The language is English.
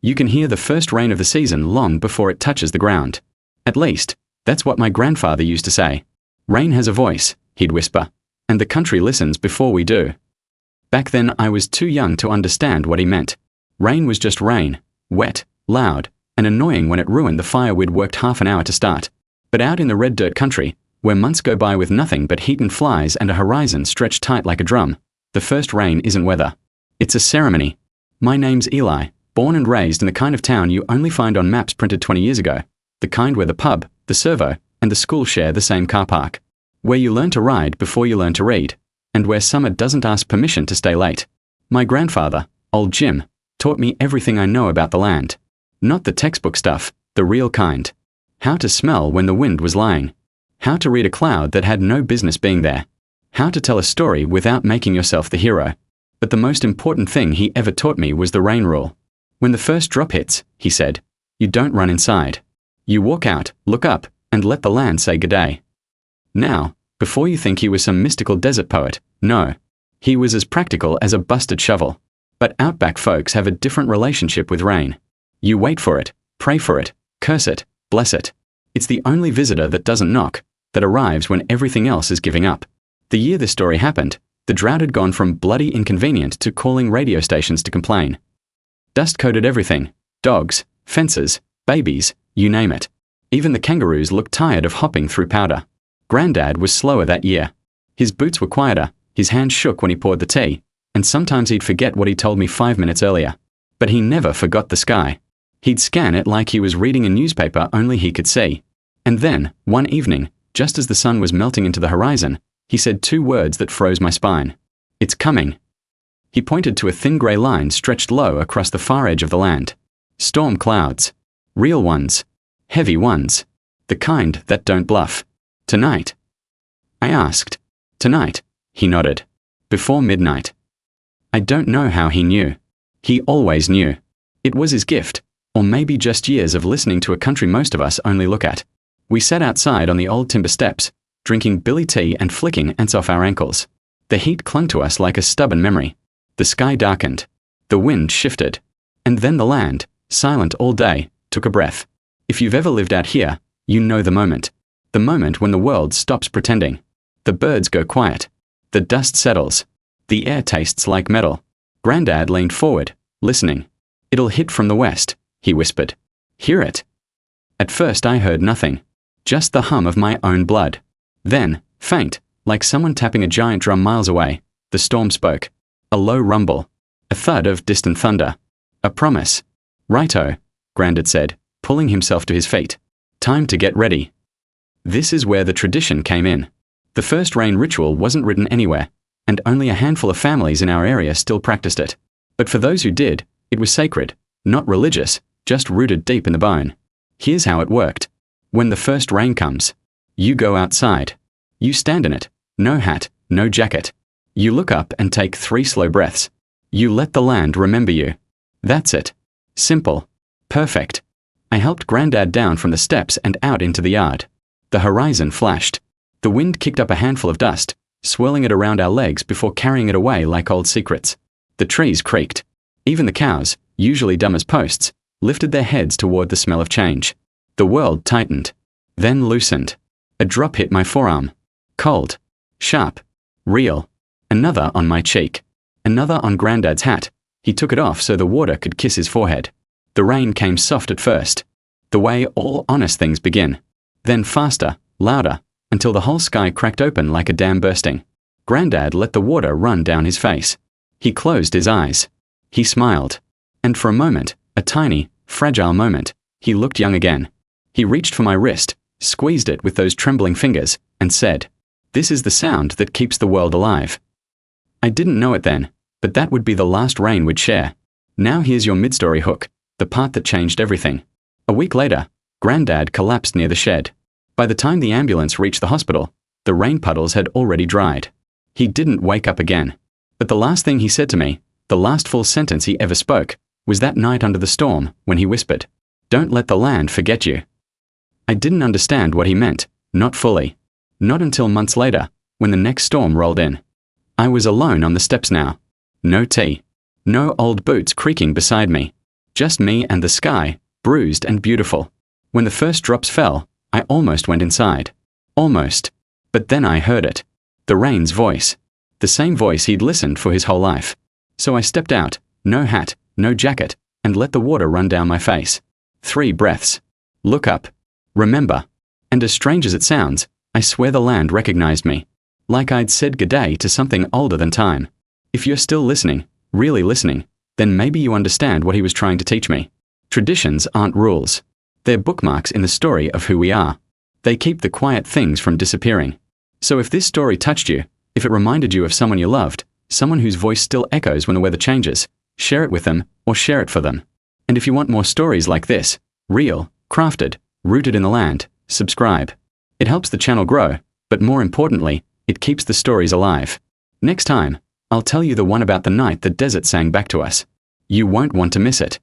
You can hear the first rain of the season long before it touches the ground. At least, that's what my grandfather used to say. Rain has a voice, he'd whisper, and the country listens before we do. Back then I was too young to understand what he meant. Rain was just rain, wet, loud, and annoying when it ruined the fire we'd worked half an hour to start. But out in the red dirt country, where months go by with nothing but heat and flies and a horizon stretched tight like a drum, the first rain isn't weather. It's a ceremony. My name's Eli, born and raised in the kind of town you only find on maps printed 20 years ago. The kind where the pub, the servo, and the school share the same car park. Where you learn to ride before you learn to read, and where summer doesn't ask permission to stay late. My grandfather, old Jim, taught me everything I know about the land. Not the textbook stuff, the real kind. How to smell when the wind was lying. How to read a cloud that had no business being there. How to tell a story without making yourself the hero. But the most important thing he ever taught me was the rain rule. When the first drop hits, he said, you don't run inside. You walk out, look up, and let the land say g'day. Now, before you think he was some mystical desert poet, no. He was as practical as a busted shovel. But Outback folks have a different relationship with rain. You wait for it, pray for it, curse it, bless it. It's the only visitor that doesn't knock, that arrives when everything else is giving up. The year this story happened, the drought had gone from bloody inconvenient to calling radio stations to complain. Dust coated everything, dogs, fences, babies, you name it. Even the kangaroos looked tired of hopping through powder. Grandad was slower that year. His boots were quieter, his hands shook when he poured the tea, and sometimes he'd forget what he told me 5 minutes earlier. But he never forgot the sky. He'd scan it like he was reading a newspaper only he could see. And then, one evening, just as the sun was melting into the horizon, he said 2 words that froze my spine. It's coming. He pointed to a thin grey line stretched low across the far edge of the land. Storm clouds. Real ones. Heavy ones. The kind that don't bluff. Tonight? I asked. Tonight, he nodded. Before midnight. I don't know how he knew. He always knew. It was his gift, or maybe just years of listening to a country most of us only look at. We sat outside on the old timber steps, drinking billy tea and flicking ants off our ankles. The heat clung to us like a stubborn memory. The sky darkened. The wind shifted. And then the land, silent all day, took a breath. If you've ever lived out here, you know the moment. The moment when the world stops pretending. The birds go quiet. The dust settles. The air tastes like metal. Grandad leaned forward, listening. It'll hit from the west, he whispered. Hear it? At first I heard nothing. Just the hum of my own blood. Then, faint, like someone tapping a giant drum miles away, the storm spoke. A low rumble. A thud of distant thunder. A promise. Righto, Grandad said, pulling himself to his feet. Time to get ready. This is where the tradition came in. The first rain ritual wasn't written anywhere, and only a handful of families in our area still practiced it. But for those who did, it was sacred, not religious, just rooted deep in the bone. Here's how it worked. When the first rain comes, you go outside. You stand in it, no hat, no jacket. You look up and take 3 slow breaths. You let the land remember you. That's it. Simple. Perfect. I helped Grandad down from the steps and out into the yard. The horizon flashed. The wind kicked up a handful of dust, swirling it around our legs before carrying it away like old secrets. The trees creaked. Even the cows, usually dumb as posts, lifted their heads toward the smell of change. The world tightened, then loosened. A drop hit my forearm. Cold. Sharp. Real. Another on my cheek. Another on Grandad's hat. He took it off so the water could kiss his forehead. The rain came soft at first, the way all honest things begin. Then faster, louder, until the whole sky cracked open like a dam bursting. Grandad let the water run down his face. He closed his eyes. He smiled. And for a moment, a tiny, fragile moment, he looked young again. He reached for my wrist, squeezed it with those trembling fingers, and said, "This is the sound that keeps the world alive." I didn't know it then, but that would be the last rain we'd share. Now here's your mid-story hook, the part that changed everything. A week later, Grandad collapsed near the shed. By the time the ambulance reached the hospital, the rain puddles had already dried. He didn't wake up again. But the last thing he said to me, the last full sentence he ever spoke, was that night under the storm when he whispered, "Don't let the land forget you." I didn't understand what he meant, not fully. Not until months later, when the next storm rolled in. I was alone on the steps now. No tea. No old boots creaking beside me. Just me and the sky, bruised and beautiful. When the first drops fell, I almost went inside. Almost. But then I heard it. The rain's voice. The same voice he'd listened for his whole life. So I stepped out, no hat, no jacket, and let the water run down my face. 3 breaths. Look up. Remember. And as strange as it sounds, I swear the land recognized me. Like I'd said g'day to something older than time. If you're still listening, really listening, then maybe you understand what he was trying to teach me. Traditions aren't rules. They're bookmarks in the story of who we are. They keep the quiet things from disappearing. So if this story touched you, if it reminded you of someone you loved, someone whose voice still echoes when the weather changes, share it with them or share it for them. And if you want more stories like this, real, crafted, rooted in the land, subscribe. It helps the channel grow, but more importantly, it keeps the stories alive. Next time, I'll tell you the one about the night the desert sang back to us. You won't want to miss it.